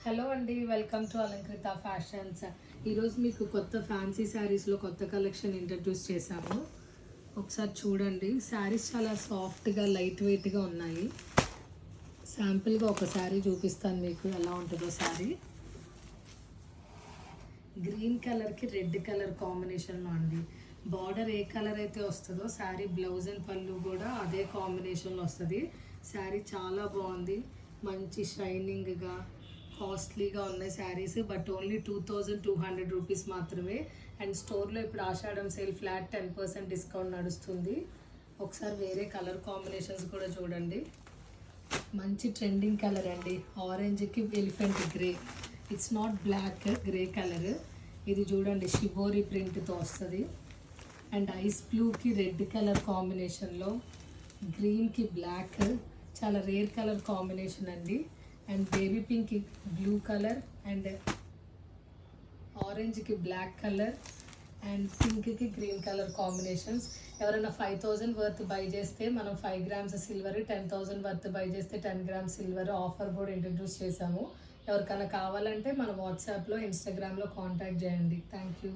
Hello అండి, welcome to Alankrita fashions. ఈరోజు మీకు కొత్త ఫ్యాన్సీ శారీస్లో కొత్త కలెక్షన్ ఇంట్రడ్యూస్ చేశాము. ఒకసారి చూడండి. శారీస్ చాలా సాఫ్ట్గా లైట్ వెయిట్గా ఉన్నాయి. శాంపుల్గా ఒక శారీ చూపిస్తాను మీకు ఎలా ఉంటుందో. శారీ గ్రీన్ కలర్కి రెడ్ కలర్ కాంబినేషన్లో అండి. బార్డర్ ఏ కలర్ అయితే వస్తుందో శారీ బ్లౌజ్ అండ్ పళ్ళు కూడా అదే కాంబినేషన్లో వస్తుంది. శారీ చాలా బాగుంది, మంచి షైనింగ్గా కాస్ట్లీగా ఉన్నాయి శారీస్. బట్ ఓన్లీ 2200 రూపీస్ మాత్రమే. అండ్ స్టోర్లో ఇప్పుడు ఆషాఢం సేల్ ఫ్లాట్ 10% డిస్కౌంట్ నడుస్తుంది. ఒకసారి వేరే కలర్ కాంబినేషన్స్ కూడా చూడండి. మంచి ట్రెండింగ్ కలర్ అండి. ఆరెంజ్కి elephant grey, it's not black, grey colour. ఇది చూడండి, షిబోరి ప్రింట్తో వస్తుంది. అండ్ ఐస్ బ్లూకి రెడ్ కలర్ కాంబినేషన్లో, గ్రీన్కి బ్లాక్, చాలా రేర్ కలర్ కాంబినేషన్ అండి. అండ్ బేబీ పింక్కి బ్లూ కలర్, అండ్ ఆరెంజ్కి బ్లాక్ కలర్, అండ్ పింక్కి గ్రీన్ కలర్ కాంబినేషన్స్. ఎవరైనా 5000 వర్త్ బై చేస్తే మనం 5 grams సిల్వర్, 10,000 వర్త్ బై చేస్తే 10 grams సిల్వర్ ఆఫర్ కూడా ఇంట్రడ్యూస్ చేశాము. ఎవరికైనా కావాలంటే మన వాట్సాప్లో, ఇన్స్టాగ్రామ్లో కాంటాక్ట్ చేయండి. Thank you.